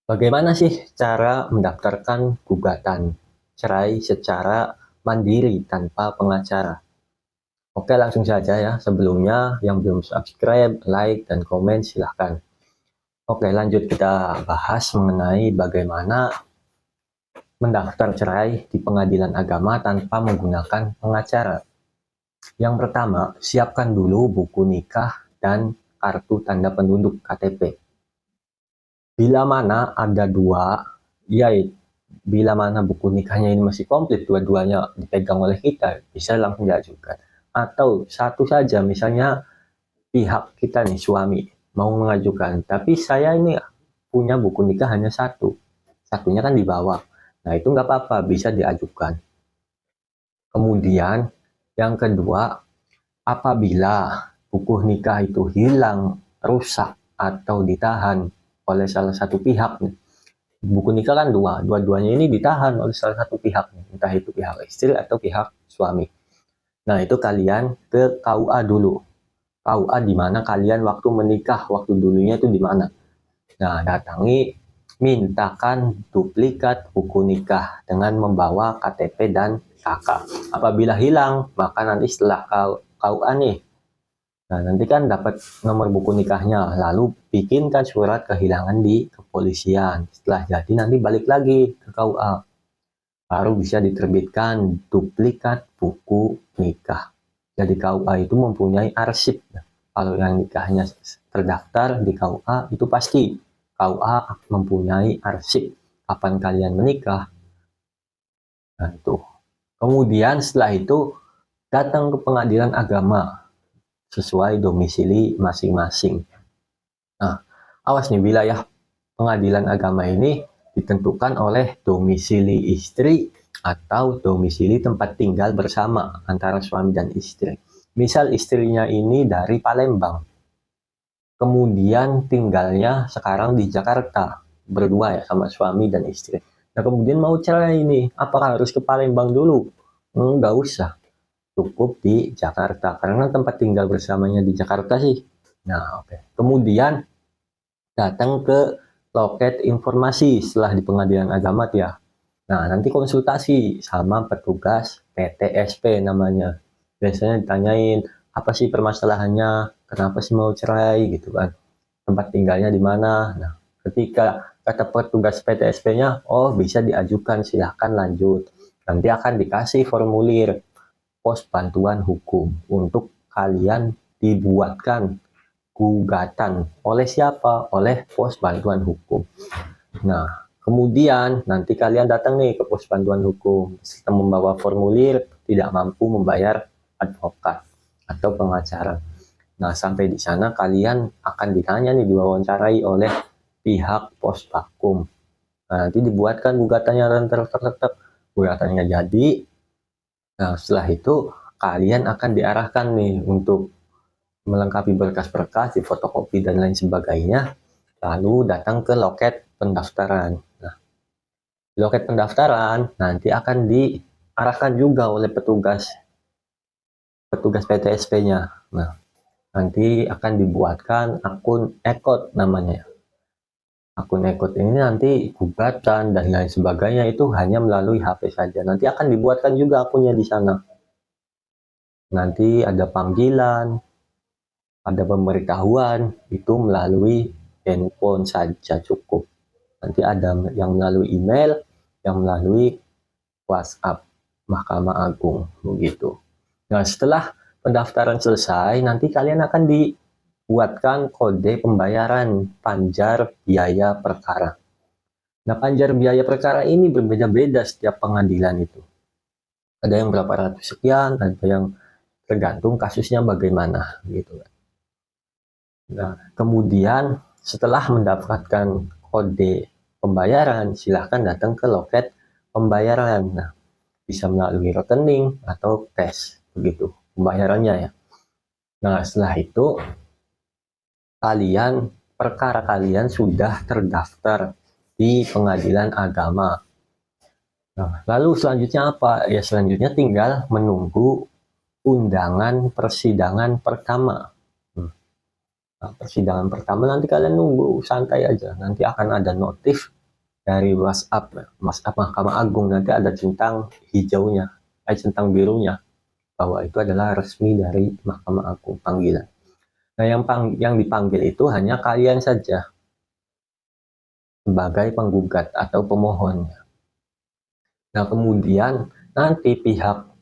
Bagaimana sih cara mendaftarkan gugatan cerai secara mandiri tanpa pengacara? Oke, langsung saja ya. Sebelumnya, yang belum subscribe, like, dan komen silahkan. Oke, lanjut kita bahas mengenai bagaimana mendaftar cerai di pengadilan agama tanpa menggunakan pengacara. Yang pertama, siapkan dulu buku nikah dan kartu tanda penduduk KTP. Bila mana ada dua, ya bila mana buku nikahnya ini masih komplit, dua-duanya dipegang oleh kita, bisa langsung diajukan. Atau satu saja, misalnya pihak kita nih, suami, mau mengajukan, tapi saya ini punya buku nikah hanya satu, satunya kan di bawah. Nah, itu nggak apa-apa, bisa diajukan. Kemudian, yang kedua, apabila buku nikah itu hilang, rusak, atau ditahan oleh salah satu pihak, buku nikah kan dua-duanya ini ditahan oleh salah satu pihak, entah itu pihak istri atau pihak suami. Nah, itu kalian ke KUA dulu. KUA di mana kalian waktu menikah, waktu dulunya itu di mana. Nah, datangi, mintakan duplikat buku nikah dengan membawa KTP dan KK. Apabila hilang, maka nanti setelah KUA nih, nah nanti kan dapat nomor buku nikahnya, lalu bikinkan surat kehilangan di kepolisian. Setelah jadi nanti balik lagi ke KUA, baru bisa diterbitkan duplikat buku nikah. Jadi KUA itu mempunyai arsip. Kalau yang nikahnya terdaftar di KUA itu pasti KUA mempunyai arsip kapan kalian menikah. Nah itu. Kemudian setelah itu datang ke pengadilan agama sesuai domisili masing-masing. Nah, awas nih, wilayah pengadilan agama ini ditentukan oleh domisili istri atau domisili tempat tinggal bersama antara suami dan istri. Misal istrinya ini dari Palembang, kemudian tinggalnya sekarang di Jakarta, berdua ya sama suami dan istri. Nah, kemudian mau cerai ini, apakah harus ke Palembang dulu? Enggak usah, cukup di Jakarta, karena tempat tinggal bersamanya di Jakarta sih. Nah, oke. Kemudian datang ke loket informasi setelah di pengadilan agama ya. Nah, nanti konsultasi sama petugas PTSP namanya. Biasanya ditanyain, apa sih permasalahannya, kenapa sih mau cerai gitu kan, tempat tinggalnya di mana. Nah, ketika kata petugas PTSP-nya, oh bisa diajukan, silahkan lanjut. Nanti akan dikasih formulir pos bantuan hukum untuk kalian dibuatkan gugatan oleh siapa? Oleh pos bantuan hukum. Nah, kemudian nanti kalian datang nih ke pos bantuan hukum setelah membawa formulir tidak mampu membayar advokat atau pengacara. Nah, sampai di sana kalian akan ditanya nih, diwawancarai oleh pihak pos bakum. Nah, nanti dibuatkan gugatannya, gugatannya jadi. Nah, setelah itu kalian akan diarahkan nih untuk melengkapi berkas-berkas, fotokopi dan lain sebagainya, lalu datang ke loket pendaftaran. Nah, di loket pendaftaran nanti akan diarahkan juga oleh petugas PTSP-nya. Nah, nanti akan dibuatkan akun ekot namanya. Akun ekot ini nanti gugatan dan lain sebagainya itu hanya melalui HP saja. Nanti akan dibuatkan juga akunnya di sana. Nanti ada panggilan, ada pemberitahuan, itu melalui handphone saja cukup. Nanti ada yang melalui email, yang melalui WhatsApp Mahkamah Agung begitu. Nah, setelah pendaftaran selesai, nanti kalian akan dibuatkan kode pembayaran panjar biaya perkara. Nah, panjar biaya perkara ini berbeda-beda setiap pengadilan itu. Ada yang berapa ratus sekian, ada yang tergantung kasusnya bagaimana gitu. Nah, kemudian setelah mendapatkan kode pembayaran, silahkan datang ke loket pembayaran. Nah, bisa melalui rekening atau cash, begitu pembayarannya ya. Nah, setelah itu perkara kalian sudah terdaftar di pengadilan agama. Nah, lalu selanjutnya apa? Ya, selanjutnya tinggal menunggu undangan persidangan pertama. Nah, persidangan pertama nanti kalian nunggu santai aja. Nanti akan ada notif dari WhatsApp Mahkamah Agung nanti ada centang hijaunya, centang birunya, bahwa itu adalah resmi dari Mahkamah Agung panggilan. Nah, yang dipanggil itu hanya kalian saja sebagai penggugat atau pemohon. Nah, kemudian nanti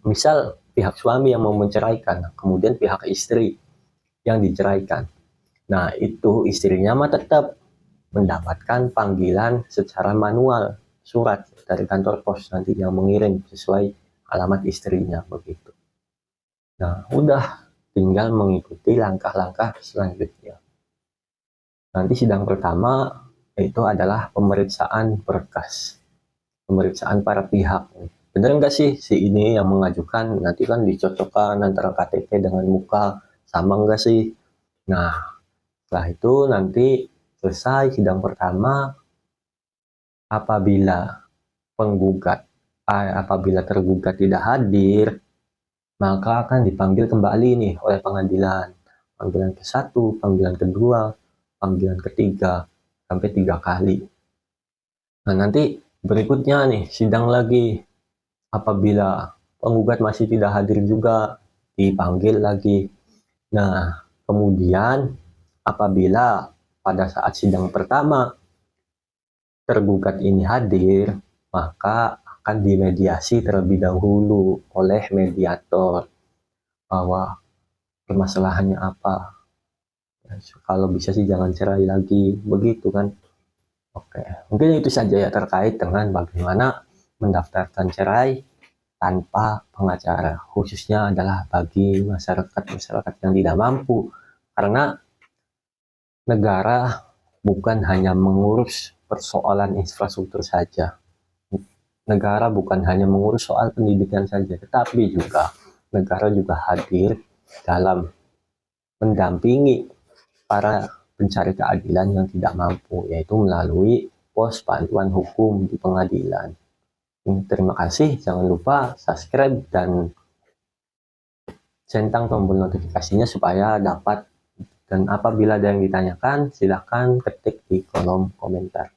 misal pihak suami yang mau menceraikan, kemudian pihak istri yang diceraikan. Nah, itu istrinya mah tetap mendapatkan panggilan secara manual, surat dari kantor pos nanti yang mengirim sesuai alamat istrinya begitu. Nah, udah tinggal mengikuti langkah-langkah selanjutnya. Nanti sidang pertama itu adalah pemeriksaan berkas, pemeriksaan para pihak. Bener nggak sih si ini yang mengajukan, nanti kan dicocokkan antara KTP dengan muka, sama nggak sih? Nah, setelah itu nanti selesai sidang pertama, apabila tergugat tidak hadir, maka akan dipanggil kembali nih oleh pengadilan. Panggilan ke-1, panggilan kedua, panggilan ketiga, sampai 3 kali. Nah, nanti berikutnya nih sidang lagi. Apabila penggugat masih tidak hadir juga, dipanggil lagi. Nah, kemudian apabila pada saat sidang pertama tergugat ini hadir, maka akan dimediasi terlebih dahulu oleh mediator bahwa permasalahannya apa. Kalau bisa sih jangan cerai lagi, begitu kan. Oke, mungkin itu saja ya terkait dengan bagaimana mendaftarkan cerai tanpa pengacara, khususnya adalah bagi masyarakat yang tidak mampu, karena negara bukan hanya mengurus persoalan infrastruktur saja. Negara bukan hanya mengurus soal pendidikan saja, tetapi juga negara juga hadir dalam mendampingi para pencari keadilan yang tidak mampu, yaitu melalui pos bantuan hukum di pengadilan. Terima kasih, jangan lupa subscribe dan centang tombol notifikasinya supaya dapat, dan apabila ada yang ditanyakan silahkan ketik di kolom komentar.